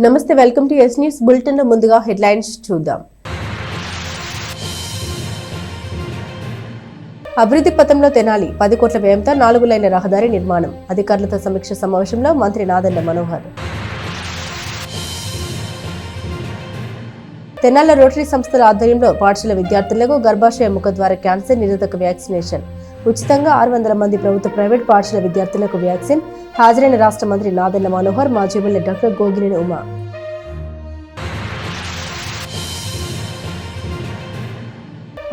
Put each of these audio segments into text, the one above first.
నమస్తే, welcome to yes news bulletin. లో ముందుగా హెడ్లైన్స్ చూద్దాం. అభివృద్ధి పథంలో తెనాలి 10 కోట్ల వ్యయంతో 4 లైన్ల రహదారి నిర్మాణం. అధికారులతో సమీక్ష సమావేశంలో మంత్రి నాదెండ్ల మనోహర్. తెనాలి రోటరీ సంస్థల ఆధ్వర్యంలో పాఠశాల విద్యార్థులకు గర్భాశయ ముఖద్వార క్యాన్సర్ నిరోధక వ్యాక్సినేషన్. ఉచితంగా 600 మంది ప్రభుత్వ ప్రైవేట్ పాఠశాల విద్యార్థులకు వ్యాక్సిన్. హాజరైన రాష్ట్ర మంత్రి నాదెండ్ల మనోహర్, మాజీ ఎమ్మెల్యే డాక్టర్ గోగినేని ఉమా.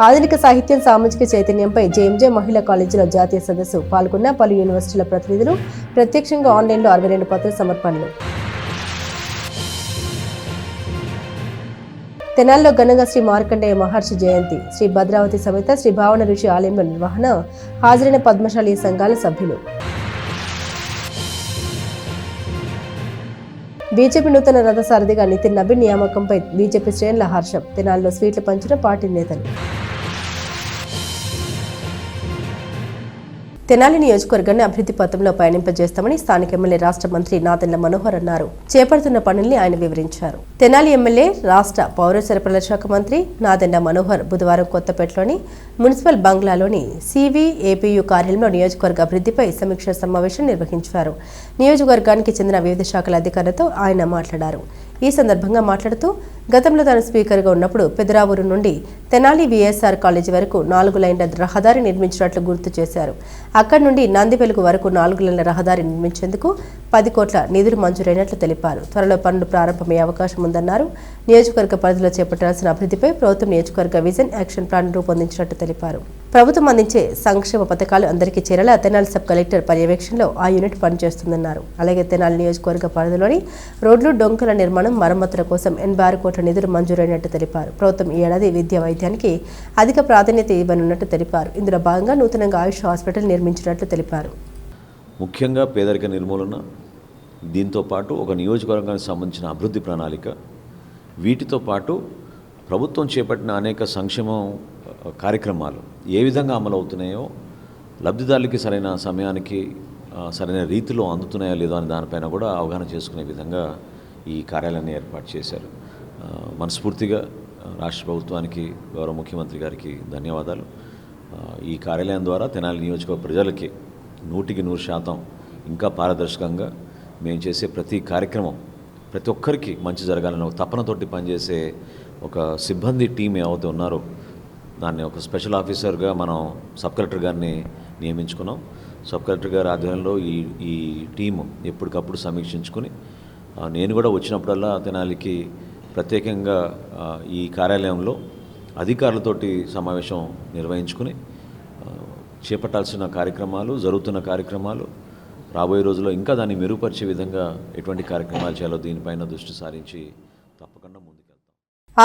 ఆధునిక సాహిత్యం, సామాజిక చైతన్యంపై జేఎంజే మహిళా కాలేజీలో జాతీయ సదస్సు. పాల్గొన్న పలు యూనివర్సిటీల ప్రతినిధులు. ప్రత్యక్షంగా ఆన్లైన్లో 62 పత్ర సమర్పణలు. తెనాలిలో ఘనంగా శ్రీ మార్కండేయ మహర్షి జయంతి. శ్రీ భద్రావతి సమేత శ్రీ భావన ఋషి ఆలయంలో నిర్వహణ. హాజరైన పద్మశాలి సంఘాల సభ్యులు. బీజేపీ నూతన రథసారథిగా నితిన్ నబీన్ నియామకంపై బీజేపీ శ్రేణుల హర్షం. తెనాలిలో స్వీట్లు పంచిన పార్టీ నేతలు. తెనాలి నియోజకవర్గాన్ని అభివృద్ధి పథంలో పయనింపజేస్తామని స్థానిక ఎమ్మెల్యే రాష్ట్ర మంత్రి నాదెండ్ల మనోహర్ అన్నారు. చేపడుతున్న పనుల్ని ఆయన వివరించారు. తెనాలి ఎమ్మెల్యే రాష్ట్ర పౌర సరఫరాల శాఖ మంత్రి నాదెండ్ల మనోహర్ బుధవారం కొత్తపేటలోని మున్సిపల్ బంగ్లాలోని సివిఏపియు కార్యాలయంలో నియోజకవర్గ అభివృద్ధిపై సమీక్ష సమావేశం నిర్వహించారు. నియోజకవర్గానికి చెందిన వివిధ శాఖల అధికారులతో ఆయన మాట్లాడారు. ఈ సందర్భంగా మాట్లాడుతూ గతంలో తాను స్పీకర్గా ఉన్నప్పుడు పెదరావూరు నుండి తెనాలి విఎస్ఆర్ కాలేజీ వరకు 4 లైన్ల రహదారి నిర్మించినట్లు గుర్తు చేశారు. అక్కడి నుండి నందివెలుగు వరకు 4 లైన్ల రహదారి నిర్మించేందుకు 10 కోట్ల నిధులు మంజూరైనట్లు తెలిపారు. త్వరలో పనులు ప్రారంభమయ్యే అవకాశం ఉందన్నారు. నియోజకవర్గ పరిధిలో చేపట్టాల్సిన అభివృద్ధిపై ప్రభుత్వం నియోజకవర్గ విజన్ యాక్షన్ ప్లాన్ రూపొందించినట్టు తెలిపారు. ప్రభుత్వం అందించే సంక్షేమ పథకాలు అందరికీ చేరేలా తెనాలి సబ్ కలెక్టర్ పర్యవేక్షణలో ఆ యూనిట్ పనిచేస్తుందన్నారు. అలాగే తెనాలి నియోజకవర్గ పరిధిలోని రోడ్లు, డొంకల నిర్మాణం, మరమ్మతుల కోసం 86 కోట్ల నిధులు మంజూరైనట్టు తెలిపారు. ప్రభుత్వం ఈ ఏడాది విద్యా వైద్యానికి అధిక ప్రాధాన్యత ఇవ్వనున్నట్టు తెలిపారు. ఇందులో భాగంగా నూతనంగా ఆయుష్ హాస్పిటల్ నిర్మించినట్లు తెలిపారు. ముఖ్యంగా పేదరిక నిర్మూలన, దీంతో పాటు ఒక నియోజకవర్గానికి సంబంధించిన అభివృద్ధి ప్రణాళిక, వీటితో పాటు ప్రభుత్వం చేపట్టిన అనేక సంక్షేమ కార్యక్రమాలు ఏ విధంగా అమలు అవుతున్నాయో, లబ్ధిదారులకి సరైన సమయానికి సరైన రీతిలో అందుతున్నాయో లేదో అని దానిపైన కూడా అవగాహన చేసుకునే విధంగా ఈ కార్యాలయాన్ని ఏర్పాటు చేశారు. మనస్ఫూర్తిగా రాష్ట్ర ప్రభుత్వానికి, గౌరవ ముఖ్యమంత్రి గారికి ధన్యవాదాలు. ఈ కార్యాలయం ద్వారా తెనాలి నియోజకవర్గ ప్రజలకి 100% ఇంకా పారదర్శకంగా మేము చేసే ప్రతి కార్యక్రమం ప్రతి ఒక్కరికి మంచి జరగాలని ఒక తపనతోటి పనిచేసే ఒక సిబ్బంది టీం ఏవైతే ఉన్నారో దాన్ని ఒక స్పెషల్ ఆఫీసర్గా మనం సబ్ కలెక్టర్ గారిని నియమించుకున్నాం. సబ్ కలెక్టర్ గారి ఆధ్వర్యంలో ఈ టీము ఎప్పటికప్పుడు సమీక్షించుకుని, నేను కూడా వచ్చినప్పుడల్లా తెనాలికి ప్రత్యేకంగా ఈ కార్యాలయంలో అధికారులతోటి సమావేశం నిర్వహించుకుని చేపట్టాల్సిన కార్యక్రమాలు, జరుగుతున్న కార్యక్రమాలు, రాబోయే రోజుల్లో ఇంకా దాన్ని మెరుగుపరిచే విధంగా ఎటువంటి కార్యక్రమాలు చేయాలో దీనిపైన దృష్టి సారించి తప్పకుండా ముందుకెళ్తాం.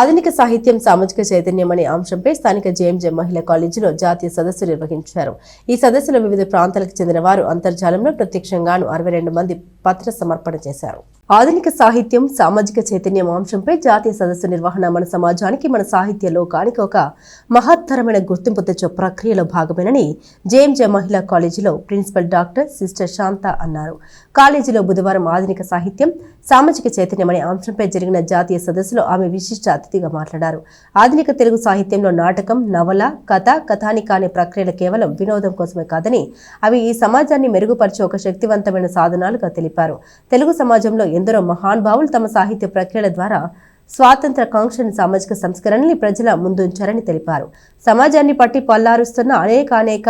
ఆధునిక సాహిత్యం, సామాజిక చైతన్యం అనే అంశంపై స్థానిక జేఎంజే మహిళా కాలేజీలో జాతీయ సదస్సు నిర్వహించారు. ఈ సదస్సులో వివిధ ప్రాంతాలకు చెందిన వారు అంతర్జాలంలో ప్రత్యక్షంగాను 62 మంది పత్ర సమర్పణ చేశారు. ఆధునిక సాహిత్యం, సామాజిక చైతన్యం అంశంపై జాతీయ సదస్సు నిర్వహణ మన సమాజానికి, మన సాహిత్య లోకానికి ఒక మహత్తరమైన గుర్తింపు తెచ్చే ప్రక్రియలో భాగమేనని జేఎంజే మహిళా కాలేజీలో ప్రిన్సిపల్ డాక్టర్ సిస్టర్ శాంత అన్నారు. కాలేజీలో బుధవారం ఆధునిక సాహిత్యం, సామాజిక చైతన్యం అనే అంశంపై జరిగిన జాతీయ సదస్సులో ఆమె విశిష్ట అతిథిగా మాట్లాడారు. ఆధునిక తెలుగు సాహిత్యంలో నాటకం, నవల, కథ, కథానిక అనే ప్రక్రియలు కేవలం వినోదం కోసమే కాదని అవి ఈ సమాజాన్ని మెరుగుపరిచే ఒక శక్తివంతమైన సాధనాలుగా తెలిపారు. తెలుగు సమాజంలో ఎందరో మహానుభావులు తమ సాహిత్య ప్రక్రియల ద్వారా స్వాతంత్ర కాంక్షను, సామాజిక సంస్కరణని ప్రజల ముందుంచారని తెలిపారు. సమాజాన్ని పట్టి పల్లారుస్తున్న అనేక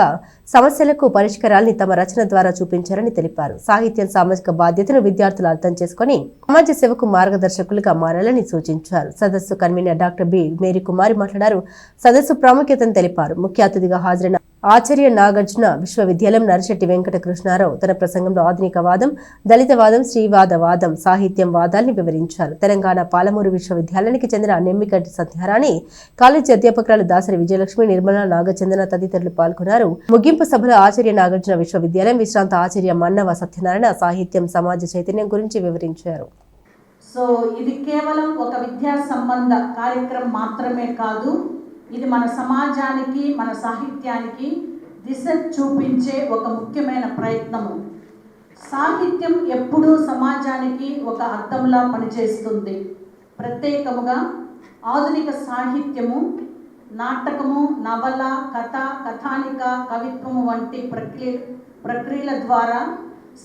సమస్యలకు పరిష్కారాల్ని తమ రచన ద్వారా చూపించారని తెలిపారు. సాహిత్యం, సామాజిక బాధ్యతను విద్యార్థులు అర్థం చేసుకుని సమాజ సేవకు మార్గదర్శకులుగా మారాలని సూచించారు. సదస్సు కన్వీనర్ డాక్టర్ బి మేరీ కుమారి మాట్లాడారు. సదస్సు ప్రాముఖ్యతను తెలిపారు. ముఖ్య అతిథిగా హాజరైన ఆచార్య నాగార్జున విశ్వవిద్యాలయం నరశెట్టి వెంకట కృష్ణారావు తన ప్రసంగంలో ఆధునికవాదం, దళితవాదం, శ్రీవాదవాదం, సాహిత్యం వాదాల్ని వివరించారు. తెలంగాణ పాలమూరు విశ్వవిద్యాలయానికి చెందిన నెమ్మికట్టి సత్యారాణి, కాలేజీ అధ్యాపకురాలు దాసరి విజయలక్ష్మి, నిర్మల, నాగచందన తదితరులు పాల్గొన్నారు. ముగింపు సభలో ఆచార్య నాగార్జున విశ్వవిద్యాలయం విశ్రాంత ఆచార్య మన్నవ సత్యనారాయణ సాహిత్యం, సమాజ చైతన్యం గురించి వివరించారు. సో ఇది కేవలం ఒక విద్యా సంబంధ కార్యక్రమం మాత్రమే కాదు, ఇది మన సమాజానికి, మన సాహిత్యానికి దిశ చూపించే ఒక ముఖ్యమైన ప్రయత్నము. సాహిత్యం ఎప్పుడూ సమాజానికి ఒక అర్థంలా పనిచేస్తుంది. ప్రత్యేకముగా ఆధునిక సాహిత్యము, నాటకము, నవల, కథ, కథానిక, కవిత్వము వంటి ప్రక్రియల ద్వారా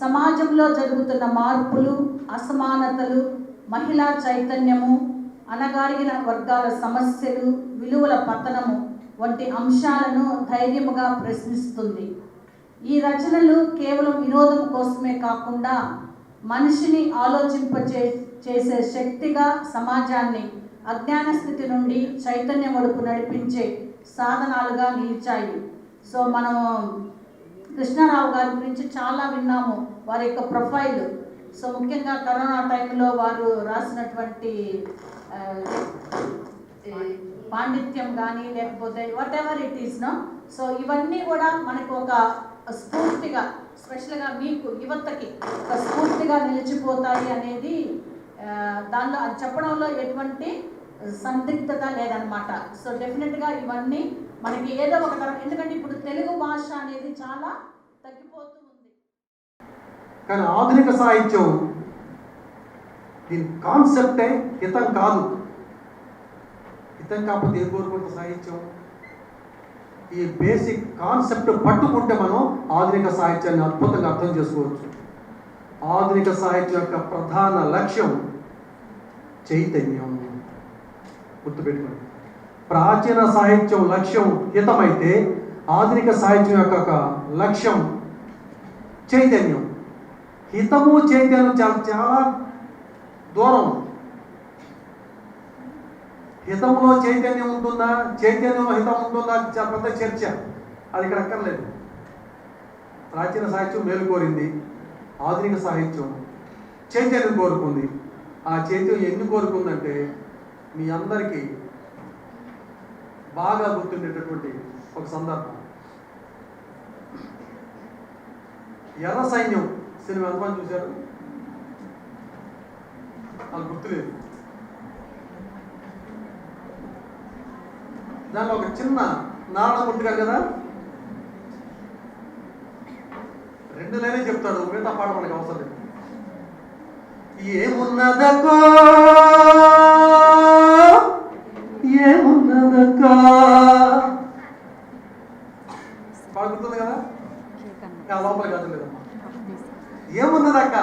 సమాజంలో జరుగుతున్న మార్పులు, అసమానతలు, మహిళా చైతన్యము, అణగారిన వర్గాల సమస్యలు, విలువల పతనము వంటి అంశాలను ధైర్యముగా ప్రశ్నిస్తుంది. ఈ రచనలు కేవలం వినోదం కోసమే కాకుండా మనిషిని చేసే శక్తిగా, సమాజాన్ని అజ్ఞాన స్థితి నుండి చైతన్యం వరకు నడిపించే సాధనాలుగా నిలిచాయి. సో మనం కృష్ణారావు గారి గురించి చాలా విన్నాము, వారి యొక్క ప్రొఫైల్. సో ముఖ్యంగా కరోనా టైంలో వారు రాసినటువంటి పాండిత్యం కానీ లేకపోతే whatever it is no. So ఇవన్నీ కూడా మనకు ఒక స్ఫూర్తిగా, స్పెషల్గా మీకు యువతకి ఒక స్ఫూర్తిగా నిలిచిపోతాయి అనేది దానిలో అది చెప్పడంలో ఎటువంటి సందిగ్ధత లేదనమాట. సో డెఫినెట్గా ఇవన్నీ మనకి ఏదో ఒక తరం, ఎందుకంటే ఇప్పుడు తెలుగు భాష అనేది చాలా తగ్గిపోతూ ఉంది. కానీ ఆధునిక సాహిత్యం దీని కాన్సెప్టే హితం కాదు. హితం కాకపోతే ఏం కోరుకుంటున్న సాహిత్యం? ఈ బేసిక్ కాన్సెప్ట్ పట్టుకుంటే మనం ఆధునిక సాహిత్యాన్ని అద్భుతంగా అర్థం చేసుకోవచ్చు. ఆధునిక సాహిత్యం యొక్క ప్రధాన లక్ష్యం చైతన్యం. గుర్తుపెట్టుకోండి, ప్రాచీన సాహిత్యం లక్ష్యం హితమైతే ఆధునిక సాహిత్యం యొక్క లక్ష్యం చైతన్యం. హితము చైతన్యం చాలా దూరం. హితంలో చైతన్యం ఉంటుందా, చైతన్యంలో హితం ఉంటుందా, చాలా పెద్ద చర్చ. అది ఇక్కడ అక్కర్లేదు. ప్రాచీన సాహిత్యం మేలు కోరింది, ఆధునిక సాహిత్యం చైతన్యం కోరుకుంది. ఆ చైతన్యం ఎన్ని కోరుకుందంటే మీ అందరికీ బాగా గుర్తుండేటటువంటి ఒక సందర్భం. ఎర్ర సైన్యం సినిమా ఎంతమంది చూశారు? నాకు గుర్తులేదు. దానిలో ఒక చిన్న నారాయణమూర్తి గారు కదా, 2 లైనే చెప్తాడు, మిగతా పాట మనకు అవసరం లేదు. ఏమున్నదక్కో ఏమున్నదక్క పాడుతుంది కదా, లోపల కాదు లేదమ్మా. ఏమున్నదక్క,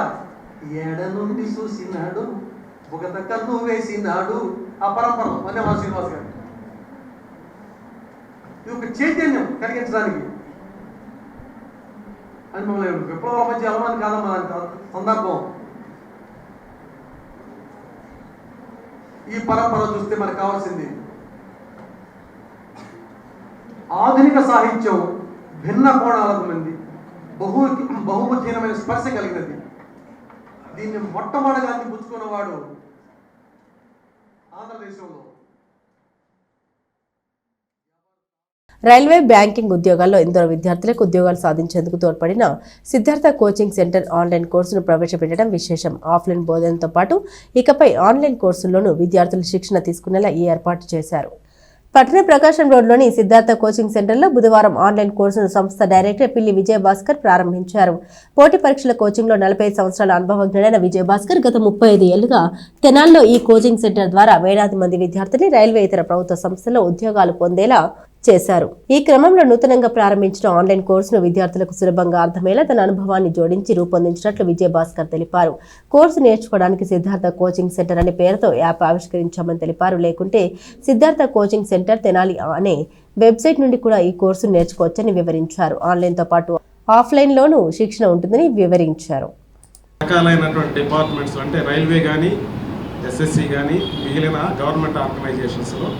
ఏడ నుండి చూసినాడు, బుగత కన్ను వేసినాడు. ఆ పరంపర అనే మా శ్రీనివాస్ గారు. ఇది ఒక చైతన్యం కలిగించడానికి అని మమ్మల్ని విప్లవాల మధ్య అలవాటు కాదమ్మా సందర్భం. ఈ పరంపర చూస్తే మనకు కావాల్సింది ఆధునిక సాహిత్యం భిన్న కోణాలకు మంది బహుముఖీనమైన స్పర్శ కలిగినది. దీన్ని మొట్టమొదటిగా అందిపుచ్చుకున్నవాడు ఆంధ్రదేశంలో. రైల్వే, బ్యాంకింగ్ ఉద్యోగాల్లో ఎందరో విద్యార్థులకు ఉద్యోగాలు సాధించేందుకు తోడ్పడిన సిద్ధార్థ కోచింగ్ సెంటర్ ఆన్లైన్ కోర్సును ప్రవేశపెట్టడం విశేషం. ఆఫ్లైన్ బోధనతో పాటు ఇకపై ఆన్లైన్ కోర్సుల్లోనూ విద్యార్థులు శిక్షణ తీసుకునేలా ఈ ఏర్పాటు చేశారు. పట్టణ ప్రకాశం రోడ్లోని సిద్ధార్థ కోచింగ్ సెంటర్లో బుధవారం ఆన్లైన్ కోర్సును సంస్థ డైరెక్టర్ పిల్లి విజయభాస్కర్ ప్రారంభించారు. పోటీ పరీక్షల కోచింగ్లో 45 సంవత్సరాల అనుభవజ్ఞుడైన విజయభాస్కర్ గత 35 ఏళ్లుగా తెనాల్లో ఈ కోచింగ్ సెంటర్ ద్వారా వేలాది మంది విద్యార్థుల్ని రైల్వే ఇతర ప్రభుత్వ సంస్థల్లో ఉద్యోగాలు పొందేలా చేశారు. ఈ క్రమంలో నూతనంగా ప్రారంభించిన ఆన్లైన్ కోర్సును విద్యార్థులకు సులభంగా అర్థమయ్యేలా తన అనుభవాన్ని జోడించి రూపొందించినట్లు విజయభాస్కర్ తెలిపారు. కోర్సు నేర్చుకోవడానికి సిద్ధార్థ కోచింగ్ సెంటర్ అనే పేరుతో యాప్ ఆవిష్కరించామని తెలిపారు. లేకుంటే సిద్ధార్థ కోచింగ్ సెంటర్ తెనాలి అనే వెబ్సైట్ నుండి కూడా ఈ కోర్సును నేర్చుకోవచ్చని వివరించారు. ఆన్లైన్తో పాటు ఆఫ్లైన్లోనూ శిక్షణ ఉంటుందని వివరించారు. రకాలైనటువంటి డిపార్ట్మెంట్స్ అంటే రైల్వే కానీ, ఎస్ఎస్సి కానీ, మిగిలిన గవర్నమెంట్ ఆర్గనైజేషన్స్లో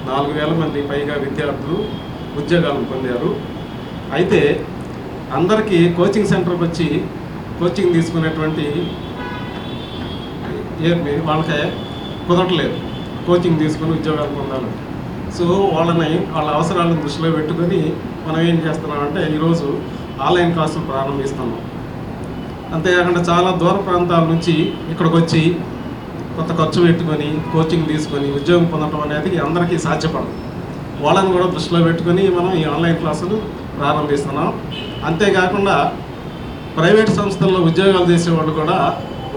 4000 మంది పైగా విద్యార్థులు ఉద్యోగాలు పొందారు. అయితే అందరికీ కోచింగ్ సెంటర్కి వచ్చి కోచింగ్ తీసుకునేటువంటి వాళ్ళకే కుదరట్లేదు కోచింగ్ తీసుకుని ఉద్యోగాలు పొందాలి. సో వాళ్ళ అవసరాలను దృష్టిలో పెట్టుకొని మనం ఏం చేస్తున్నామంటే ఈరోజు ఆన్లైన్ క్లాసులు ప్రారంభిస్తున్నాం. అంతేకాకుండా చాలా దూర ప్రాంతాల నుంచి ఇక్కడికి వచ్చి కొంత ఖర్చు పెట్టుకొని కోచింగ్ తీసుకొని ఉద్యోగం పొందడం అనేది అందరికీ సాధ్యపడదు. వాళ్ళని కూడా దృష్టిలో పెట్టుకొని మనం ఈ ఆన్లైన్ క్లాసులు ప్రారంభిస్తున్నాం. అంతేకాకుండా ప్రైవేట్ సంస్థల్లో ఉద్యోగాలు చేసేవాళ్ళు కూడా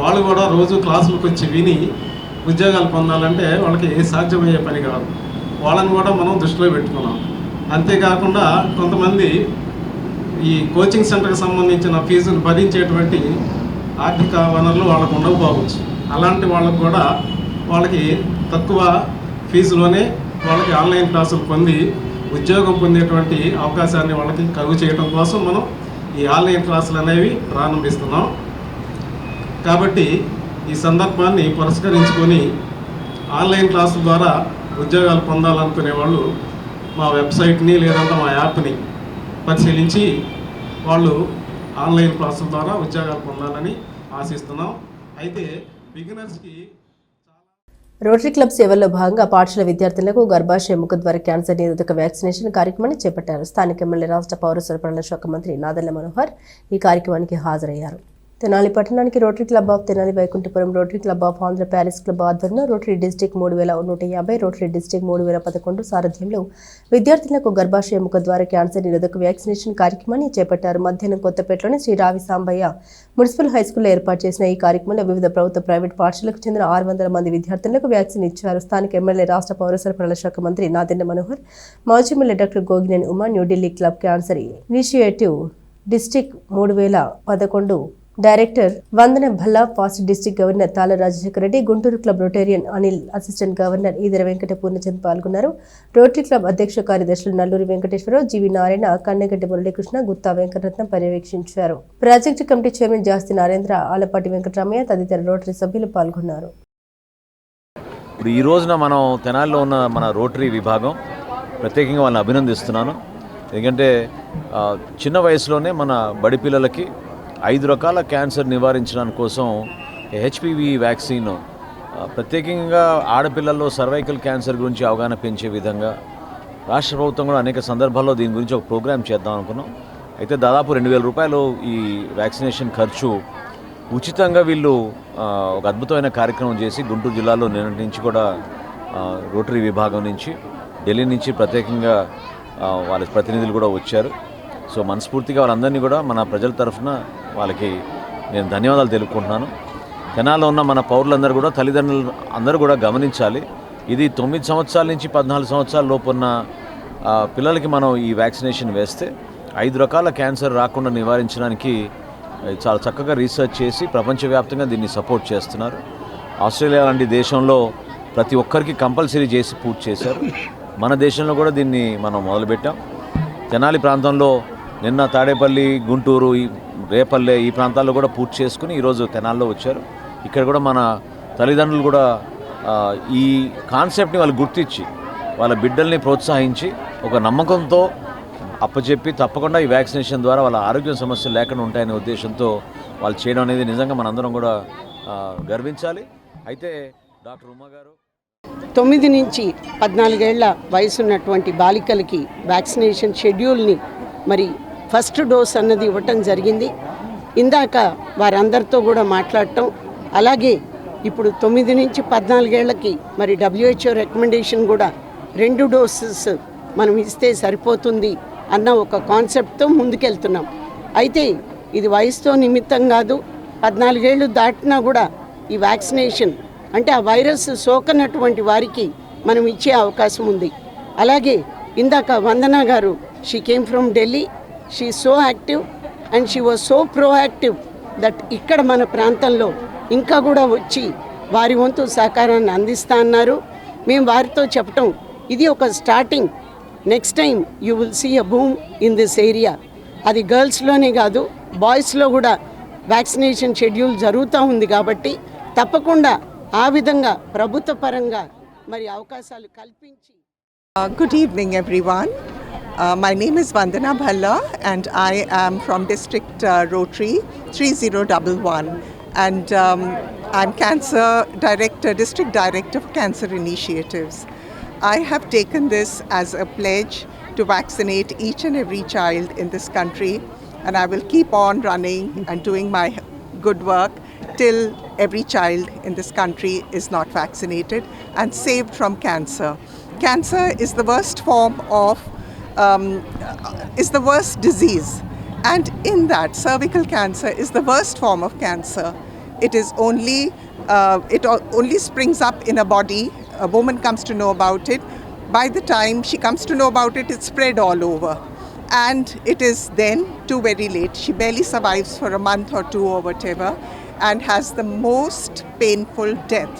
వాళ్ళు కూడా రోజు క్లాసులకు వచ్చి విని ఉద్యోగాలు పొందాలంటే వాళ్ళకి సాధ్యమయ్యే పని కాదు. వాళ్ళని కూడా మనం దృష్టిలో పెట్టుకున్నాం. అంతేకాకుండా కొంతమంది ఈ కోచింగ్ సెంటర్కి సంబంధించిన ఫీజును భరించేటువంటి ఆర్థిక వనరులు వాళ్ళకు ఉండకపోవచ్చు. అలాంటి వాళ్ళకు కూడా వాళ్ళకి తక్కువ ఫీజులోనే వాళ్ళకి ఆన్లైన్ క్లాసులు పొంది ఉద్యోగం పొందేటువంటి అవకాశాన్ని వాళ్ళకి కలుగు చేయడం కోసం మనం ఈ ఆన్లైన్ క్లాసులు అనేవి ప్రారంభిస్తున్నాం. కాబట్టి ఈ సందర్భాన్ని పురస్కరించుకొని ఆన్లైన్ క్లాసుల ద్వారా ఉద్యోగాలు పొందాలనుకునే వాళ్ళు మా వెబ్సైట్ని లేదంటే మా యాప్ని పరిశీలించి వాళ్ళు ఆన్లైన్ క్లాసుల ద్వారా ఉద్యోగాలు పొందాలని ఆశిస్తున్నాం. అయితే బిగినర్స్కి రోటరీ క్లబ్ సేవల్లో భాగంగా పాఠశాల విద్యార్థులకు గర్భాశయ ముఖద్వార క్యాన్సర్ నిరోధక వ్యాక్సినేషన్ కార్యక్రమాన్ని చేపట్టారు. స్థానిక ఎమ్మెల్యే రాష్ట్ర పౌర సరఫరాల శాఖ మంత్రి నాదెళ్ల మనోహర్ ఈ కార్యక్రమానికి హాజరయ్యారు. తెనాలి పట్టణానికి rotary club of Tenali Vaikunthapuram, rotary club of Andhra Paris club ఆధ్వర్యంలో రోటరీ డిస్టిక్ 3150, రోటరీ డిస్టిక్ 3011 సారథ్యంలో విద్యార్థులకు గర్భాశయ ముఖద్వార క్యాన్సర్ నిరోధక వ్యాక్సినేషన్ కార్యక్రమాన్ని చేపట్టారు. మధ్యాహ్నం కొత్తపేటలోని శ్రీ రావి సాంబయ్య మున్సిపల్ హైస్కూల్లో ఏర్పాటు చేసిన ఈ కార్యక్రమంలో వివిధ ప్రభుత్వ ప్రైవేట్ పాఠశాలకు చెందిన 600 మంది విద్యార్థులకు వ్యాక్సిన్ ఇచ్చారు. స్థానిక ఎమ్మెల్యే రాష్ట్ర పౌర సరఫరాల శాఖ మంత్రి నాదెళ్ల మనోహర్, మాజీ MLA doctor Gogineni Uma, New Delhi club cancer initiative district 3011 director Vandana Bhalla, past district governor Tala Rajasekhara Reddy, Guntur club rotarian Anil, assistant governor Edara Venkata Purnachand పాల్గొన్నారు. రోటరీ క్లబ్ అధ్యక్ష కార్యదర్శులు నల్లూరి వెంకటేశ్వరరావు, జీవి నారాయణ, కన్నెగడ్డి మురళీకృష్ణ, గుత్తా వెంకటరత్నం పర్యవేక్షించారు. Project committee chairman Jasti Narendra, Alapati Venkataramaiah తదితర రోటరీ సభ్యులు పాల్గొన్నారు. ఇప్పుడు ఈ రోజున మనం తెనాలిలో ఉన్న మన రోటరీ విభాగం ప్రత్యేకంగా వాళ్ళని అభినందిస్తున్నాను. ఎందుకంటే చిన్న వయసులోనే మన బడి పిల్లలకి 5 రకాల క్యాన్సర్ నివారించడానికి కోసం హెచ్పివి వ్యాక్సిన్, ప్రత్యేకంగా ఆడపిల్లల్లో సర్వైకల్ క్యాన్సర్ గురించి అవగాహన పెంచే విధంగా రాష్ట్ర ప్రభుత్వం కూడా అనేక సందర్భాల్లో దీని గురించి ఒక ప్రోగ్రామ్ చేద్దాం అనుకున్నాం. అయితే దాదాపు 2000 రూపాయలు ఈ వ్యాక్సినేషన్ ఖర్చు ఉచితంగా వీళ్ళు ఒక అద్భుతమైన కార్యక్రమం చేసి గుంటూరు జిల్లాలో నిన్నటి నుంచి కూడా రోటరీ విభాగం నుంచి, ఢిల్లీ నుంచి ప్రత్యేకంగా వాళ్ళ ప్రతినిధులు కూడా వచ్చారు. సో మనస్ఫూర్తిగా వాళ్ళందరినీ కూడా మన ప్రజల తరఫున వాళ్ళకి నేను ధన్యవాదాలు తెలుపుకుంటున్నాను. తెనాల్లో ఉన్న మన పౌరులందరూ కూడా, తల్లిదండ్రులు అందరూ కూడా గమనించాలి. ఇది 9 సంవత్సరాల నుంచి 14 సంవత్సరాల లోపు ఉన్న పిల్లలకి మనం ఈ వ్యాక్సినేషన్ వేస్తే 5 రకాల క్యాన్సర్ రాకుండా నివారించడానికి చాలా చక్కగా రీసెర్చ్ చేసి ప్రపంచవ్యాప్తంగా దీన్ని సపోర్ట్ చేస్తున్నారు. ఆస్ట్రేలియా లాంటి దేశంలో ప్రతి ఒక్కరికి కంపల్సరీ చేసి పూర్తి చేశారు. మన దేశంలో కూడా దీన్ని మనం మొదలుపెట్టాం. తెనాలి ప్రాంతంలో నిన్న తాడేపల్లి, గుంటూరు, రేపల్లె ఈ ప్రాంతాల్లో కూడా పూర్తి చేసుకుని ఈరోజు తెనాల్లో వచ్చారు. ఇక్కడ కూడా మన తల్లిదండ్రులు కూడా ఈ కాన్సెప్ట్ని వాళ్ళు గుర్తించి వాళ్ళ బిడ్డల్ని ప్రోత్సహించి ఒక నమ్మకంతో అప్పచెప్పి తప్పకుండా ఈ వ్యాక్సినేషన్ ద్వారా వాళ్ళ ఆరోగ్య సమస్యలు లేకుండా ఉంటాయనే ఉద్దేశంతో వాళ్ళు చేయడం అనేది నిజంగా మనందరం కూడా గర్వించాలి. అయితే డాక్టర్ ఉమా గారు 9 నుంచి 14 ఏళ్ల వయసున్నటువంటి బాలికలకి వ్యాక్సినేషన్ షెడ్యూల్ని మరి ఫస్ట్ డోస్ అన్నది ఇవ్వటం జరిగింది. ఇందాక వారందరితో కూడా మాట్లాడటం, అలాగే ఇప్పుడు 9 నుంచి 14 ఏళ్లకి మరి WHO రికమెండేషన్ కూడా 2 డోసెస్ మనం ఇస్తే సరిపోతుంది అన్న ఒక కాన్సెప్ట్తో ముందుకెళ్తున్నాం. అయితే ఇది వయసుతో నిమిత్తం కాదు, 14 ఏళ్ళు దాటినా కూడా ఈ వ్యాక్సినేషన్ అంటే ఆ వైరస్ సోకనటువంటి వారికి మనం ఇచ్చే అవకాశం ఉంది. అలాగే ఇందాక వందన గారు, she came from Delhi, she so active and she was so proactive that ఇక్కడ మన ప్రాంతంలో ఇంకా కూడా వచ్చి వారి వంతు సహకారాన్ని అందిస్తా అన్నారు. మేము వారితో చెప్పటం, ఇది ఒక starting, next time you will see a boom in this area. అది గర్ల్స్లోనే కాదు, బాయ్స్లో కూడా వ్యాక్సినేషన్ షెడ్యూల్ జరుగుతూ ఉంది. కాబట్టి తప్పకుండా ఆ విధంగా ప్రభుత్వ పరంగా మరి అవకాశాలు కల్పించి. Good evening everyone. My name is Vandana Bhalla and I am from District Rotary 3011 and I'm Cancer Director, District Director of Cancer Initiatives. I have taken this as a pledge to vaccinate each and every child in this country, and I will keep on running and doing my good work till every child in this country is not vaccinated and saved from cancer. Cancer is the worst form of, is the worst disease, And in that, cervical cancer is the worst form of cancer. It is only, only springs up in a body. A woman comes to know about it. By the time she comes to know about it, it's spread all over. And it is then too very late. She barely survives for a month or two or whatever, and has the most painful death.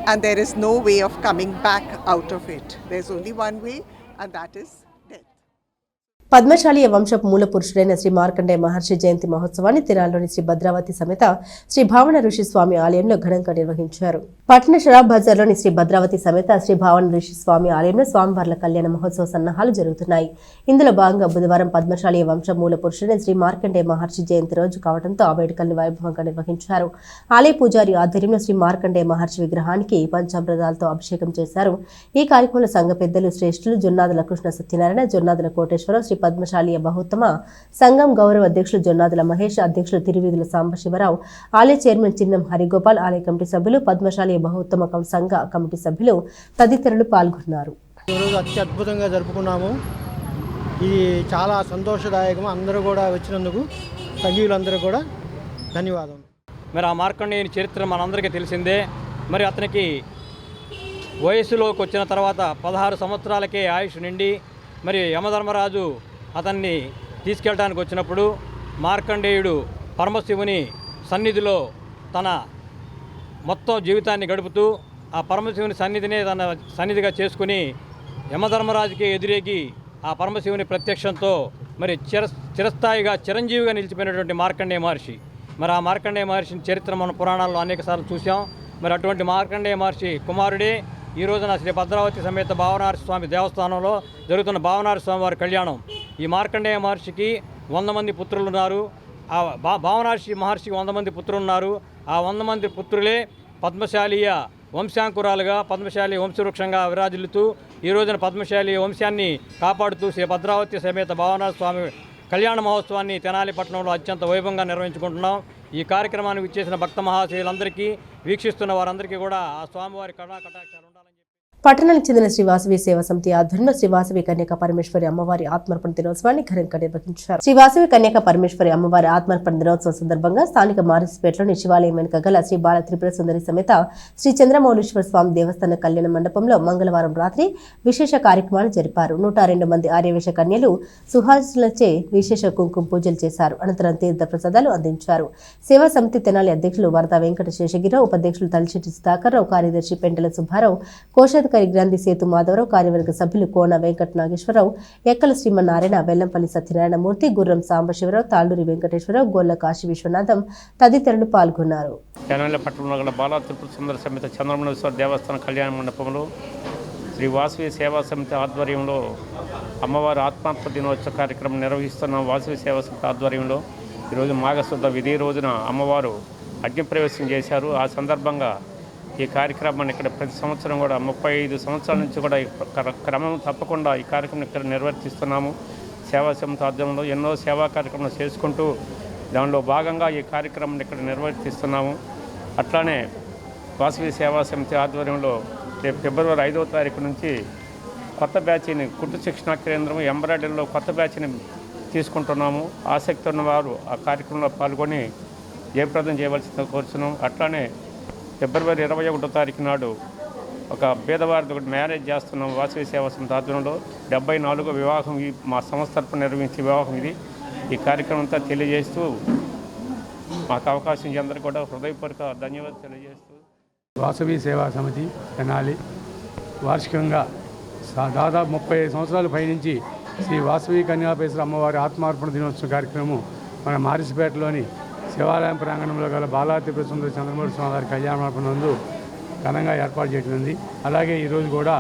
And there is no way of coming back out of it. There's only one way, and that is death. పద్మశాలీయ వంశపు మూల పురుషుడైన శ్రీ మార్కండేయ మహర్షి జయంతి మహోత్సవాన్ని తెనాలిలోని శ్రీ భద్రావతి సమేత శ్రీ భావన ఋషి స్వామి ఆలయంలో ఘనంగా నిర్వహించారు. పట్టణ షరాబ్ బజార్లోని శ్రీ భద్రావతి సమేత శ్రీ భావన ఋషి స్వామి ఆలయంలో స్వామివార్ల కళ్యాణ మహోత్సవ సన్నాహాలు జరుగుతున్నాయి. ఇందులో భాగంగా బుధవారం పద్మశాలీయ వంశ మూల పురుషుడైన శ్రీ మార్కండేయ మహర్షి జయంతి రోజు కావడంతో ఆ వేడుకల్ని వైభవంగా నిర్వహించారు. ఆలయ పూజారి ఆధ్వర్యంలో శ్రీ మార్కండేయ మహర్షి విగ్రహానికి పంచామృతాలతో అభిషేకం చేశారు. ఈ కార్యక్రమంలో సంఘ పెద్దలు శ్రేష్ఠులు జొన్నాదుల కృష్ణ సత్యనారాయణ, జొన్నాదుల కోటేశ్వరరావు, శ్రీ పద్మశాలీయ బహుత్తమ సంఘం గౌరవ అధ్యక్షులు జొన్నాదుల మహేష్, అధ్యక్షులు తిరువీధుల సాంబశివరావు, ఆలయ చైర్మన్ చిన్నం హరిగోపాల్, ఆలయ కమిటీ సభ్యులు, పద్మశాలీయ బహుత్తమ సంఘ కమిటీ సభ్యులు తదితరులు పాల్గొన్నారు. ఈరోజు అత్యద్భుతంగా జరుపుకున్నాము. ఇది చాలా సంతోషదాయకం. అందరూ కూడా వచ్చినందుకు సభ్యులందరూ కూడా ధన్యవాదాలు. మరి ఆ మార్కండేయుని చరిత్ర మనందరికీ తెలిసిందే. మరి అతనికి వయస్సులోకి వచ్చిన తర్వాత 16 సంవత్సరాలకే ఆయుష్ నిండి మరి యమధర్మరాజు అతన్ని తీసుకెళ్ళడానికి వచ్చినప్పుడు మార్కండేయుడు పరమశివుని సన్నిధిలో తన మొత్తం జీవితాన్ని గడుపుతూ ఆ పరమశివుని సన్నిధినే తన సన్నిధిగా చేసుకుని యమధర్మరాజుకి ఎదురేగి ఆ పరమశివుని ప్రత్యక్షంతో మరి చిరస్థాయిగా చిరంజీవిగా నిలిచిపోయినటువంటి మార్కండేయ మహర్షి. మరి ఆ మార్కండేయ మహర్షిని చరిత్ర మన పురాణాల్లో అనేకసార్లు చూసాం. మరి అటువంటి మార్కండేయ మహర్షి కుమారుడే ఈ రోజున శ్రీ భద్రావతి సమేత భావనారి స్వామి దేవస్థానంలో జరుగుతున్న భావనారి స్వామి వారి కళ్యాణం. ఈ మార్కండేయ మహర్షికి 100 మంది పుత్రులు ఉన్నారు. ఆ భావనారి మహర్షికి 100 మంది పుత్రులు ఉన్నారు. ఆ 100 మంది పుత్రులే పద్మశాలీయ వంశాంకురాలుగా పద్మశాలి వంశవృక్షంగా విరాజిల్లుతూ ఈ రోజున పద్మశాలి వంశాన్ని కాపాడుతూ శ్రీ భద్రావతి సమేత భావనారి స్వామి కళ్యాణ మహోత్సవాన్ని తెనాలి పట్టణంలో అత్యంత వైభవంగా నిర్వహించుకుంటున్నాం. ఈ కార్యక్రమానికి విచ్చేసిన భక్త మహాశయులందరికీ, వీక్షిస్తున్న వారందరికీ కూడా ఆ స్వామివారి కరుణా కటాక్షాలు ఉండాలని పట్టణానికి చెందిన శ్రీ వాసవి సేవా సమితి ఆధ్వర్యంలో శ్రీ వాసవి కన్యకా పరమేశ్వరి అమ్మవారి ఆత్మార్పణ దినోత్సవాన్ని ఘనంగా నిర్వహించారు. శ్రీ వాసవి కన్యకా పరమేశ్వరి అమ్మవారి ఆత్మార్పణ దినోత్సవం సందర్భంగా స్థానిక మారిసిపేటలోని శివాలయం వెనుక గల శ్రీ బాల త్రిపుర సుందరి సమేత శ్రీ చంద్రమౌళీశ్వర స్వామి దేవస్థాన కళ్యాణ మండపంలో మంగళవారం రాత్రి విశేష కార్యక్రమాలు జరిపారు. 102 మంది ఆర్యవేశ కన్యలు సుహాసులచే విశేష కుంకుమ పూజలు చేశారు. అనంతరం తీర్థ ప్రసాదాలు అందించారు. సేవా సమితి తెనాలి అధ్యక్షులు వరద వెంకట శేషగిరిరావు, ఉపాధ్యక్షులు తలిచెట్టి సుధాకర్రావు, కార్యదర్శి పెంటల సుబ్బారావు, కోశాధికారి గ్రంథి సేతు మాధవరావు, కార్యవర్గ సభ్యులు కోన వెంకట నాగేశ్వరరావు, ఎక్కల శ్రీమన్నారాయణ, వెల్లంపల్లి సత్యనారాయణమూర్తి, గుర్రం సాంబశివరావు, తాళ్లూరి వెంకటేశ్వరరావు, గోళ్ల కాశీ విశ్వనాథం తదితరులు పాల్గొన్నారు. తెనాలి పట్టణంలో గల బాల త్రిపుర సుందర సమేత చంద్రమౌళీశ్వర దేవస్థాన కళ్యాణ మండపంలో శ్రీ వాసవి సేవా సమితి ఆధ్వర్యంలో అమ్మవారి ఆత్మార్పణ దినోత్సవ కార్యక్రమం నిర్వహిస్తున్న వాసవి సేవా సమితి ఆధ్వర్యంలో ఈరోజు మాఘశుద్ధ విధి రోజున అమ్మవారు అగ్నిప్రవేశం చేశారు. ఆ సందర్భంగా ఈ కార్యక్రమాన్ని ఇక్కడ ప్రతి సంవత్సరం కూడా 35 సంవత్సరాల నుంచి కూడా క్రమం తప్పకుండా ఈ కార్యక్రమం ఇక్కడ నిర్వర్తిస్తున్నాము. సేవా సమితి ఆధ్వర్యంలో ఎన్నో సేవా కార్యక్రమాలు చేసుకుంటూ దానిలో భాగంగా ఈ కార్యక్రమాన్ని ఇక్కడ నిర్వర్తిస్తున్నాము. అట్లానే వాసవి సేవా సమితి ఆధ్వర్యంలో రేపు ఫిబ్రవరి 5వ తారీఖు నుంచి కొత్త బ్యాచ్ని కుట్టు శిక్షణా కేంద్రం ఎంబ్రాయిడరీలో కొత్త బ్యాచ్ని తీసుకుంటున్నాము. ఆసక్తి ఉన్నవారు ఆ కార్యక్రమంలో పాల్గొని జయప్రదం చేయవలసిందిగా కోరుతున్నాం. అట్లానే ఫిబ్రవరి 21వ తారీఖు నాడు ఒక పేదవారితో ఒకటి మ్యారేజ్ చేస్తున్నాం. వాసవి సేవా సమితి ఆధ్వర్యంలో 74వ వివాహం మా సంస్థ తరపున నిర్వహించే వివాహం ఇది. ఈ కార్యక్రమం అంతా తెలియజేస్తూ మాకు అవకాశం ఇచ్చి అందరికీ కూడా హృదయపూర్వక ధన్యవాదాలు తెలియజేస్తూ వాసవి సేవా సమితి తెనాలి వార్షికంగా దాదాపు 35 సంవత్సరాల పైనుంచి శ్రీ వాసవి కన్యాపేశ్వర అమ్మవారి ఆత్మార్పణ దినోత్సవ కార్యక్రమం మన మారిసిపేటలోని శివాలయం ప్రాంగణంలో గల బాలా త్రిపుర సుందరి చంద్రమౌళి స్వామి వారి కళ్యాణ మండపం నందు ఘనంగా ఏర్పాటు చేయనుంది. అలాగే ఈరోజు కూడా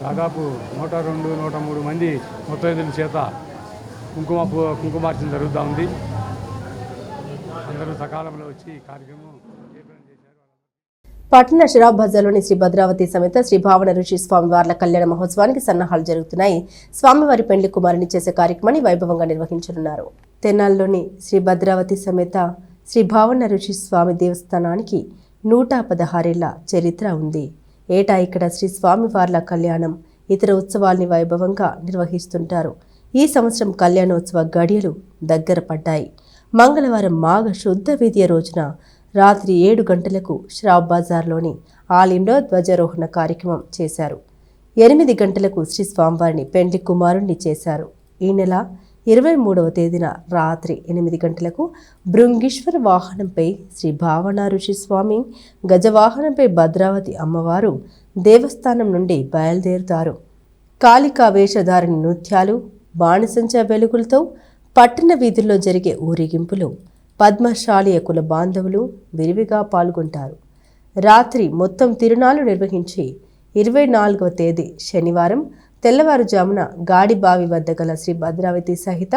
దాదాపు 102, 103 మంది ముత్తైదుల చేత కుంకుమార్చన జరుగుతూ ఉంది. అందరూ సకాలంలో వచ్చి ఈ కార్యక్రమం పట్టణ షరాబ్ బజార్లోని శ్రీ భద్రావతి సమేత శ్రీ భావన ఋషి స్వామివార్ల కళ్యాణ మహోత్సవానికి సన్నాహాలు జరుగుతున్నాయి. స్వామివారి పెండ్లి కుమారుని చేసే కార్యక్రమాన్ని వైభవంగా నిర్వహించనున్నారు. తెనాల్లోని శ్రీ భద్రావతి సమేత శ్రీ భావన ఋషి స్వామి దేవస్థానానికి 116 ఏళ్ల చరిత్ర ఉంది. ఏటా ఇక్కడ శ్రీ స్వామివార్ల కళ్యాణం, ఇతర ఉత్సవాల్ని వైభవంగా నిర్వహిస్తుంటారు. ఈ సంవత్సరం కళ్యాణోత్సవ గడియలు దగ్గర పడ్డాయి. మంగళవారం మాఘ శుద్ధ విద్య రోజున రాత్రి 7 గంటలకు శ్రావ్ బజార్లోని ఆలయంలో ధ్వజారోహణ కార్యక్రమం చేశారు. 8 గంటలకు శ్రీ స్వామివారిని పెండ్లి కుమారుణ్ణి చేశారు. ఈ నెల 23వ తేదీన రాత్రి 8 గంటలకు భృంగీశ్వర వాహనంపై శ్రీ భావన ఋషి స్వామి, గజవాహనంపై భద్రావతి అమ్మవారు దేవస్థానం నుండి బయలుదేరుతారు. కాళికా వేషధారిణి నృత్యాలు, బాణసంచ వెలుగులతో పట్టణ వీధుల్లో జరిగే ఊరేగింపులు పద్మశాలీయ కుల బాంధవులు విరివిగా పాల్గొంటారు. రాత్రి మొత్తం తిరునాళ్లు నిర్వహించి 24వ తేదీ శనివారం తెల్లవారుజామున గాడిబావి వద్ద గల శ్రీ భద్రావతి సహిత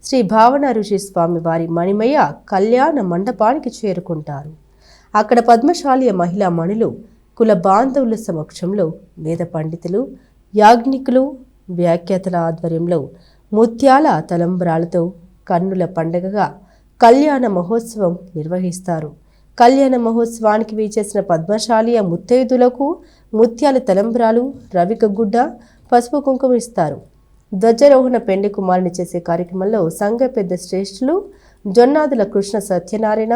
శ్రీ భావన ఋషి స్వామి వారి మణిమయ కళ్యాణ మండపానికి చేరుకుంటారు. అక్కడ పద్మశాలీయ మహిళా మణులు కుల బాంధవుల సమక్షంలో వేద పండితులు, యాజ్ఞికులు, వ్యాఖ్యాతల ఆధ్వర్యంలో ముత్యాల తలంబ్రాలతో కన్నుల పండగగా కళ్యాణ మహోత్సవం నిర్వహిస్తారు. కళ్యాణ మహోత్సవానికి వీచేసిన పద్మశాలీయ ముత్తైదులకు ముత్యాల తలంబ్రాలు, రవిక గుడ్డ, పసుపు కుంకుమ ఇస్తారు. ధ్వజారోహణ పెండ్లి కుమారుని చేసే కార్యక్రమంలో సంఘ పెద్ద శ్రేష్ఠులు జొన్నాదుల కృష్ణ సత్యనారాయణ,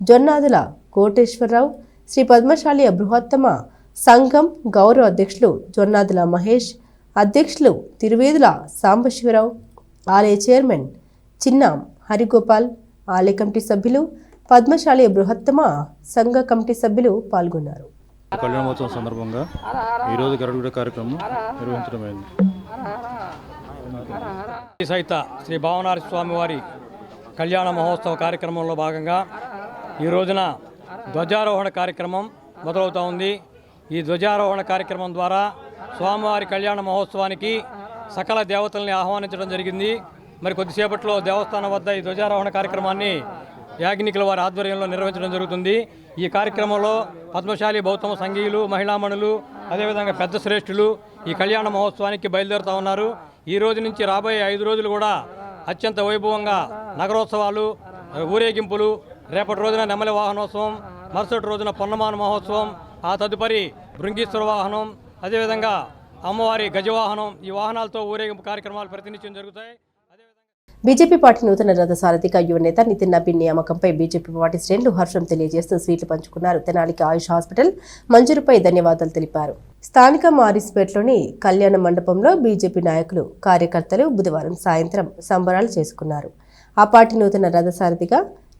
జొన్నాదుల కోటేశ్వరరావు, శ్రీ పద్మశాలీయ బృహత్తమ సంఘం గౌరవ అధ్యక్షులు జొన్నాదుల మహేష్, అధ్యక్షులు తిరువేదుల సాంబశివరావు, ఆలయ చైర్మన్ చిన్న హరిగోపాల్, ఆలయ కమిటీ సభ్యులు, పద్మశాలీయ బృహత్తమ సంఘ కమిటీ సభ్యులు పాల్గొన్నారు. కళ్యాణోత్సవం సందర్భంగా ఈరోజు గరుడ కార్యక్రమం నిర్వహించడమైంది. సహిత శ్రీ భావనారి స్వామి వారి కళ్యాణ మహోత్సవ కార్యక్రమంలో భాగంగా ఈ రోజున ధ్వజారోహణ కార్యక్రమం మొదలవుతూ ఉంది. ఈ ధ్వజారోహణ కార్యక్రమం ద్వారా స్వామివారి కళ్యాణ మహోత్సవానికి సకల దేవతల్ని ఆహ్వానించడం జరిగింది. మరి కొద్దిసేపట్లో దేవస్థానం వద్ద ఈ ధ్వజారోహణ కార్యక్రమాన్ని యాజ్ఞికుల వారి ఆధ్వర్యంలో నిర్వహించడం జరుగుతుంది. ఈ కార్యక్రమంలో పద్మశాలి బౌద్ధమ సంఘీయులు, మహిళామణులు, అదేవిధంగా పెద్ద శ్రేష్ఠులు ఈ కళ్యాణ మహోత్సవానికి బయలుదేరుతూ ఉన్నారు. ఈ రోజు నుంచి రాబోయే 5 రోజులు కూడా అత్యంత వైభవంగా నగరోత్సవాలు, ఊరేగింపులు, రేపటి రోజున నెమలి వాహనోత్సవం, మరుసటి రోజున పొన్నమాన మహోత్సవం, ఆ తదుపరి భృంగీశ్వర వాహనం, అదేవిధంగా అమ్మవారి గజవాహనం, ఈ వాహనాలతో ఊరేగింపు కార్యక్రమాలు ప్రతినిత్యం జరుగుతాయి. బీజేపీ పార్టీ నూతన రథసారథిగా యువ నేత నితిన్ నబీన్ నియామకంపై బీజేపీ పార్టీ శ్రేణులు హర్షం తెలియజేస్తూ స్వీట్లు పంచుకున్నారు. తెనాలికి ఆయుష్ హాస్పిటల్ మంజూరుపై ధన్యవాదాలు తెలిపారు. స్థానిక మారిస్పేటలోని కళ్యాణ మండపంలో బీజేపీ నాయకులు, కార్యకర్తలు బుధవారం సాయంత్రం సంబరాలు చేసుకున్నారు. ఆ పార్టీ నూతన రథసారథిగా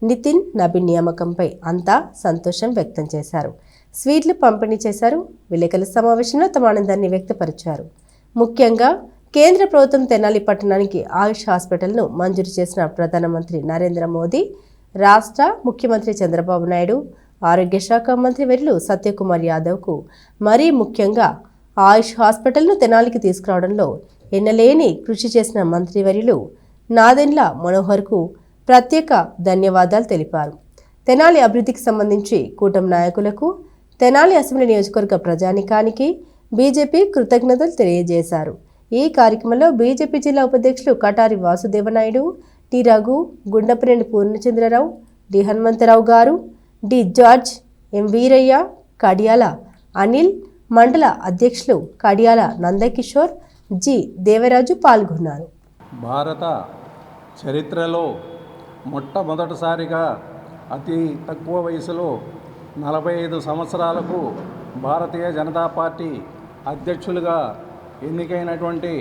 నితిన్ నబీన్ నియామకంపై అంతా సంతోషం వ్యక్తం చేశారు. స్వీట్లు పంపిణీ చేశారు. విలేకరుల సమావేశంలో తమ ఆనందాన్ని వ్యక్తపరిచారు. ముఖ్యంగా కేంద్ర ప్రభుత్వం తెనాలి పట్టణానికి ఆయుష్ హాస్పిటల్ను మంజూరు చేసిన ప్రధానమంత్రి నరేంద్ర మోదీ, రాష్ట్ర ముఖ్యమంత్రి చంద్రబాబు నాయుడు, ఆరోగ్య శాఖ మంత్రి వర్యులు సత్యకుమార్ యాదవ్కు మరీ ముఖ్యంగా ఆయుష్ హాస్పిటల్ను తెనాలికి తీసుకురావడంలో ఎన్నలేని కృషి చేసిన మంత్రివర్యులు నాదెండ్ల మనోహర్కు ప్రత్యేక ధన్యవాదాలు తెలిపారు. తెనాలి అభివృద్ధికి సంబంధించి కూటమి నాయకులకు, తెనాలి అసెంబ్లీ నియోజకవర్గ ప్రజానికానికి బీజేపీ కృతజ్ఞతలు తెలియజేశారు. ఈ కార్యక్రమంలో బీజేపీ జిల్లా ఉపాధ్యక్షులు కటారి వాసుదేవనాయుడు, టి రఘు, గుండపనేని పూర్ణచంద్రరావు, డి హనుమంతరావు గారు, డి జార్జ్, ఎం వీరయ్య, కడియాల అనిల్, మండల అధ్యక్షులు కడియాల నందకిషోర్, జి దేవరాజు పాల్గొన్నారు. భారత చరిత్రలో మొట్టమొదటిసారిగా అతి తక్కువ వయసులో 45 సంవత్సరాలకు భారతీయ జనతా పార్టీ అధ్యక్షులుగా ఎన్నికైనటువంటి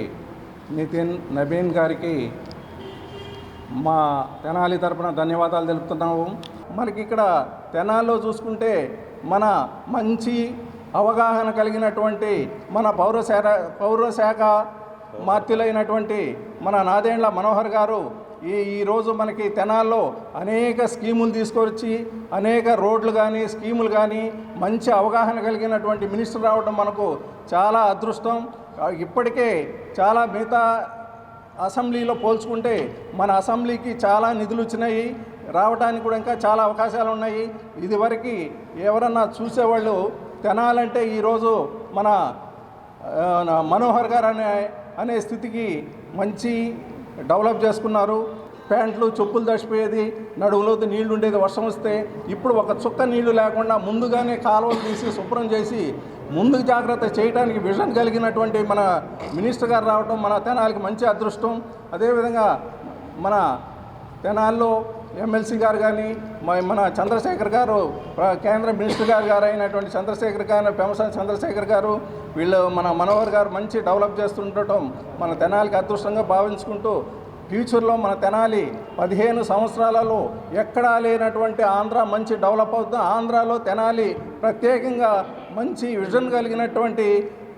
నితిన్ నబీన్ గారికి మా తెనాలి తరపున ధన్యవాదాలు తెలుపుతున్నాము. మనకి ఇక్కడ తెనాలిలో చూసుకుంటే మన మంచి అవగాహన కలిగినటువంటి మన పౌరశాఖ మార్తులైనటువంటి మన నాదెండ్ల మనోహర్ గారు ఈరోజు మనకి తెనాల్లో అనేక స్కీములు తీసుకొచ్చి అనేక రోడ్లు కానీ స్కీములు కానీ మంచి అవగాహన కలిగినటువంటి మినిస్టర్ రావడం మనకు చాలా అదృష్టం. ఇప్పటికే చాలా మిగతా అసెంబ్లీలో పోల్చుకుంటే మన అసెంబ్లీకి చాలా నిధులు వచ్చినాయి, రావడానికి కూడా ఇంకా చాలా అవకాశాలు ఉన్నాయి. ఇదివరకు ఎవరన్నా చూసేవాళ్ళు తెనాలంటే ఈరోజు మన మనోహర్ గారు అనే స్థితికి మంచి డెవలప్ చేసుకున్నారు. ప్యాంట్లు చెప్పులు తడిచిపోయేది, నడువులోకి నీళ్లు ఉండేది వర్షం వస్తే. ఇప్పుడు ఒక చుక్క నీళ్లు లేకుండా ముందుగానే కాలువలు తీసి శుభ్రం చేసి ముందుకు జాగ్రత్త చేయడానికి విజన్ కలిగినటువంటి మన మినిస్టర్ గారు రావడం మన తెనాలికి మంచి అదృష్టం. అదేవిధంగా మన తెనాల్లో ఎమ్మెల్సీ గారు కానీ మన చంద్రశేఖర్ గారు, కేంద్ర మినిస్టర్ గారు అయినటువంటి చంద్రశేఖర్ గారు, పెమసాని చంద్రశేఖర్ గారు, వీళ్ళు మన మనోహర్ గారు మంచి డెవలప్ చేస్తుండటం మన తెనాలికి అదృష్టంగా భావించుకుంటూ ఫ్యూచర్లో మన తెనాలి 15 సంవత్సరాలలో ఎక్కడా లేనటువంటి ఆంధ్ర మంచి డెవలప్ అవుతుంది. ఆంధ్రాలో తెనాలి ప్రత్యేకంగా మంచి విజన్ కలిగినటువంటి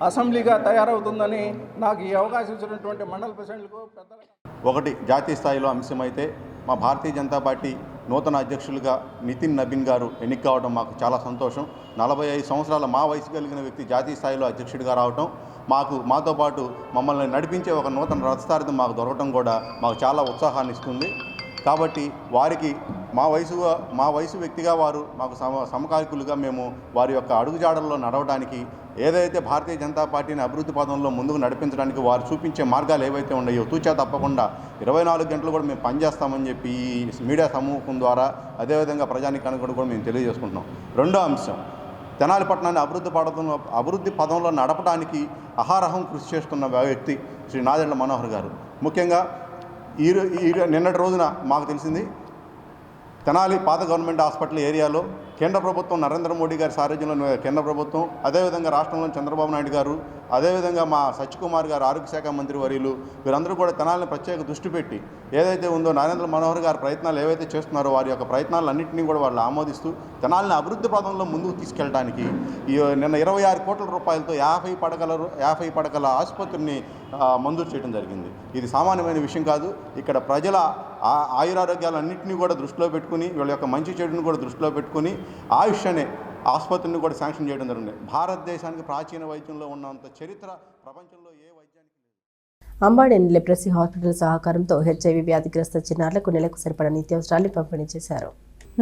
అసెంబ్లీగా తయారవుతుందని నాకు ఈ అవకాశం ఇచ్చినటువంటి మండల ప్రెసిడెంట్లకు పెద్దలకు. ఒకటి జాతీయ స్థాయిలో అంశమైతే మా భారతీయ జనతా పార్టీ నూతన అధ్యక్షులుగా నితిన్ నబీన్ గారు ఎన్నిక కావడం మాకు చాలా సంతోషం. 45 సంవత్సరాల మా వయసు కలిగిన వ్యక్తి జాతీయ స్థాయిలో అధ్యక్షుడిగా రావటం, మాతో పాటు మమ్మల్ని నడిపించే ఒక నూతన రథసారథి మాకు దొరకడం కూడా మాకు చాలా ఉత్సాహాన్ని ఇస్తుంది. కాబట్టి వారికి మా వయసు వ్యక్తిగా వారు మాకు సమకాలికులుగా మేము వారి యొక్క అడుగుజాడల్లో నడవడానికి, ఏదైతే భారతీయ జనతా పార్టీని అభివృద్ధి పదంలో ముందుకు నడిపించడానికి వారు చూపించే మార్గాలు ఏవైతే ఉన్నాయో తూచా తప్పకుండా 24 గంటలు కూడా మేము పనిచేస్తామని చెప్పి ఈ మీడియా సమూహం ద్వారా అదేవిధంగా ప్రజానికానికి కూడా మేము తెలియజేసుకుంటున్నాం. రెండో అంశం, తెనాలి పట్టణాన్ని అభివృద్ధి పదంలో నడపడానికి అహారహం కృషి చేస్తున్న వ్యక్తి శ్రీ నాదెళ్ల మనోహర్ గారు. ముఖ్యంగా నిన్నటి రోజున మాకు తెలిసింది, తెనాలి పాత గవర్నమెంట్ హాస్పిటల్ ఏరియాలో కేంద్ర ప్రభుత్వం నరేంద్ర మోడీ గారి సారథ్యంలో కేంద్ర ప్రభుత్వం, అదేవిధంగా రాష్ట్రంలో చంద్రబాబు నాయుడు గారు, అదేవిధంగా మా సత్యకుమార్ గారు ఆరోగ్య శాఖ మంత్రి వర్యులు, వీరందరూ కూడా తెనాలిని ప్రత్యేక దృష్టి పెట్టి ఏదైతే ఉందో నరేంద్ర మనోహర్ గారి ప్రయత్నాలు ఏవైతే చేస్తున్నారో వారి యొక్క ప్రయత్నాలన్నింటినీ కూడా వాళ్ళు ఆమోదిస్తూ తెనాలిని అభివృద్ధి పదంలో ముందుకు తీసుకెళ్ళడానికి నిన్న 26 కోట్ల రూపాయలతో 50 పడకల ఆసుపత్రిని మంజూరు చేయడం జరిగింది. ఇది సామాన్యమైన విషయం కాదు. ఇక్కడ ప్రజల ఆయురారోగ్యాలన్నింటినీ కూడా దృష్టిలో పెట్టుకుని, వీళ్ళ యొక్క మంచి చెడుని కూడా దృష్టిలో పెట్టుకుని ఆయుష్ అనే ఆసుపత్రిని కూడా శాంక్షన్ చేయడం జరిగింది. భారతదేశానికి ప్రాచీన వైద్యంలో ఉన్నంత చరిత్ర ప్రపంచంలో ఏ వైద్యానికి లేదు. అంబాడెన్ లెప్రసీ హాస్పిటల్ సహకారంతో హెచ్ఐవి వ్యాధిగ్రస్త చిన్నారులకు నెలకు సరిపడా నిత్యావసరాలు పంపిణీ చేశారు.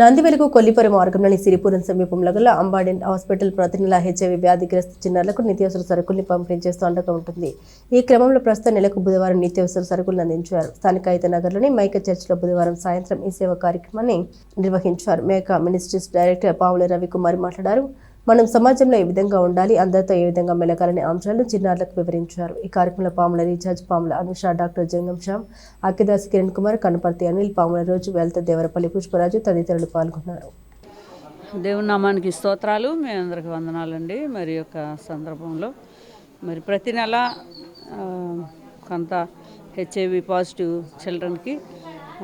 నందివెలుగు కొల్లిపరి మార్గంలోని సిరిపురం సమీపంలో గల అంబాడెన్ హాస్పిటల్ ప్రతి నెల హెచ్ఐవి వ్యాధిగ్రస్త చిన్నారులకు నిత్యావసర సరుకుల్ని పంపిణీ చేస్తూ అండగా ఉంటుంది. ఈ క్రమంలో ప్రస్తుతం నెలకు బుధవారం నిత్యావసర సరుకులను అందించారు. స్థానిక ఐతనగర్లోని మైకా చర్చిలో బుధవారం సాయంత్రం ఈ సేవా కార్యక్రమాన్ని నిర్వహించారు. మేకా మినిస్ట్రీస్ డైరెక్టర్ పావుల రవికుమార్ మాట్లాడారు. మనం సమాజంలో ఏ విధంగా ఉండాలి, అందరితో ఏ విధంగా మెలగాలనే అంశాలను చిన్నారులకు వివరించారు. ఈ కార్యక్రమంలో పాముల రీఛార్జ్, పాముల అనుష, డాక్టర్ జంగం శ్యామ్, అక్కిదాసి కిరణ్ కుమార్, కనపర్తి అనిల్, పాముల రోజు, వెల్త దేవరపల్లి పుష్పరాజు తదితరులు పాల్గొన్నారు. దేవుని నామానికి స్తోత్రాలు, మీ అందరికి వందనాలండి. మరి యొక్క సందర్భంలో మరి ప్రతి నెల కొంత హెచ్ఐవి పాజిటివ్ చిల్డ్రన్కి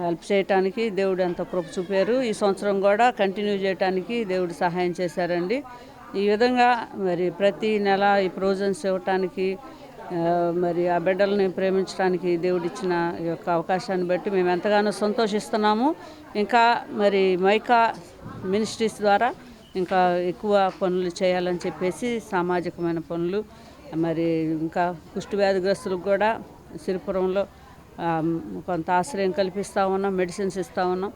హెల్ప్ చేయడానికి దేవుడు ఎంత కృప చూపారు. ఈ సంవత్సరం కూడా కంటిన్యూ చేయడానికి దేవుడు సహాయం చేశారండి. ఈ విధంగా మరి ప్రతి నెల ఈ ప్రొవిజన్స్ ఇవ్వటానికి, మరి ఆ బిడ్డల్ని ప్రేమించడానికి దేవుడిచ్చిన ఈ యొక్క అవకాశాన్ని బట్టి మేము ఎంతగానో సంతోషిస్తున్నాము. ఇంకా మరి మైకా మినిస్ట్రీస్ ద్వారా ఇంకా ఎక్కువ పనులు చేయాలని చెప్పేసి, సామాజికమైన పనులు, మరి ఇంకా కుష్టు వ్యాధిగ్రస్తులకు కూడా సిరిపురంలో కొంత ఆశ్రయం కల్పిస్తూ ఉన్నాం, మెడిసిన్స్ ఇస్తూ ఉన్నాం.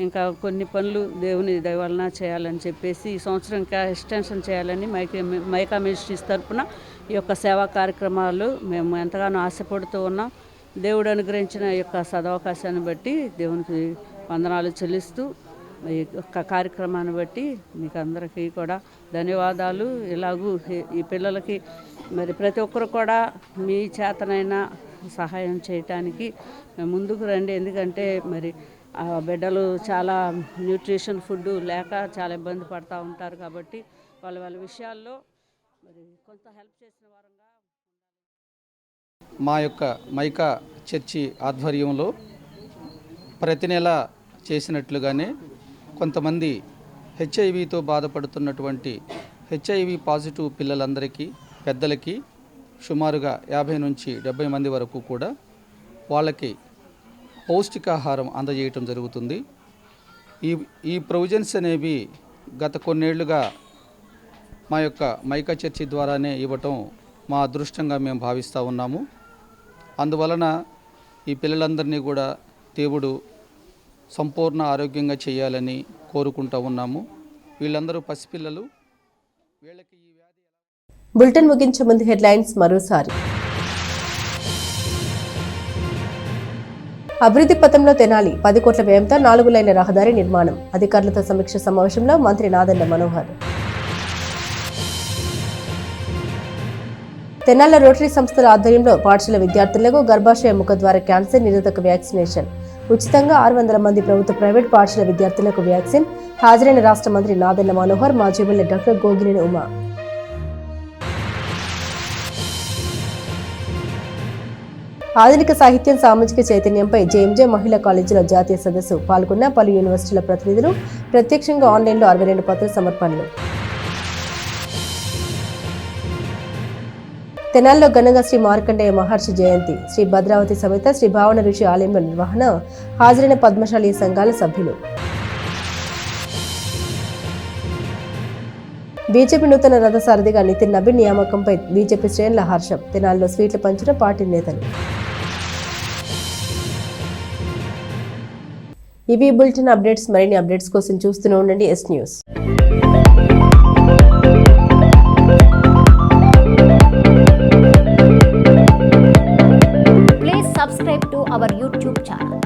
ఇంకా కొన్ని పనులు దేవుని దయ వలన చేయాలని చెప్పేసి ఈ సంవత్సరం ఇంకా ఎక్స్టెన్షన్ చేయాలని మైకా మినిస్ట్రీస్ తరఫున ఈ యొక్క సేవా కార్యక్రమాలు మేము ఎంతగానో ఆశపడుతూ ఉన్నాం. దేవుడు అనుగ్రహించిన ఈ యొక్క సదవకాశాన్ని బట్టి దేవునికి వందనాలు చెల్లిస్తూ ఈ యొక్క కార్యక్రమాన్ని బట్టి మీకు అందరికీ కూడా ధన్యవాదాలు. ఇలాగూ ఈ పిల్లలకి మరి ప్రతి ఒక్కరు కూడా మీ చేతనైనా సహాయం చేయటానికి ముందుకు రండి. ఎందుకంటే మరి ఆ బిడ్డలు చాలా న్యూట్రిషన్ ఫుడ్ లేక చాలా ఇబ్బంది పడుతూ ఉంటారు. కాబట్టి వాళ్ళ విషయాల్లో మరి కొంత హెల్ప్ చేసిన వారంగా. మా యొక్క మైకా చర్చి ఆధ్వర్యంలో ప్రతి నెల చేసినట్లుగానే కొంతమంది హెచ్ఐవితో బాధపడుతున్నటువంటి హెచ్ఐవి పాజిటివ్ పిల్లలందరికీ, పెద్దలకి సుమారుగా 50 నుంచి 70 మంది వరకు కూడా వాళ్ళకి పౌష్టికాహారం అందజేయటం జరుగుతుంది. ఈ ప్రొవిజన్స్ అనేవి గత కొన్నేళ్లుగా మా యొక్క మైకా చర్చి ద్వారానే ఇవ్వటం మా అదృష్టంగా మేము భావిస్తూ ఉన్నాము. అందువలన ఈ పిల్లలందరినీ కూడా దేవుడు సంపూర్ణ ఆరోగ్యంగా చేయాలని కోరుకుంటూ ఉన్నాము. వీళ్ళందరూ పసిపిల్లలు. వీళ్ళకి ఈ వ్యాధి. బులెటిన్ ముగించే ముందు హెడ్లైన్స్ మరోసారి. అభివృద్ధి పథంలో తెనాలి 10 కోట్ల వ్యయంతో 4 లైన్ల రహదారి నిర్మాణం. అధికారులతో సమీక్ష సమావేశంలో మంత్రి నాదెండ్ల మనోహర్. తెనాలిలో రోటరీ సంస్థల ఆధ్వర్యంలో పాఠశాల విద్యార్థులకు గర్భాశయ ముఖద్వార క్యాన్సర్ నిరోధక వ్యాక్సినేషన్. ఉచితంగా 600 మంది ప్రభుత్వ ప్రైవేట్ పాఠశాల విద్యార్థులకు వ్యాక్సిన్. హాజరైన రాష్ట్ర మంత్రి నాదెండ్ల మనోహర్, మాజీ ఎమ్మెల్యే డాక్టర్ గోగినేని ఉమా. ఆధునిక సాహిత్యం సామాజిక చైతన్యంపై జేఎంజే మహిళా కాలేజీలో జాతీయ సదస్సు. పాల్గొన్న పలు యూనివర్సిటీల ప్రతినిధులు. ప్రత్యక్షంగా ఆన్లైన్లో 62 పత్ర సమర్పణలు. తెనాలిలో ఘనంగా శ్రీ మార్కండేయ మహర్షి జయంతి. శ్రీ భద్రావతి సమేత శ్రీ భావన ఋషి ఆలయంలో నిర్వహణ. హాజరైన పద్మశాలి సంఘాల సభ్యులు. బీజేపీ నూతన రథసారథిగా నితిన్ నబీన్ నియామకంపై బీజేపీ శ్రేణుల హర్షం. తెనాలిలో స్వీట్లు పంచిన పార్టీ నేతలు. ఇవి బులెటిన్ అప్డేట్స్. మరిన్ని అప్డేట్స్ కోసం చూస్తూనే ఉండండి yes news. Please subscribe to our YouTube channel.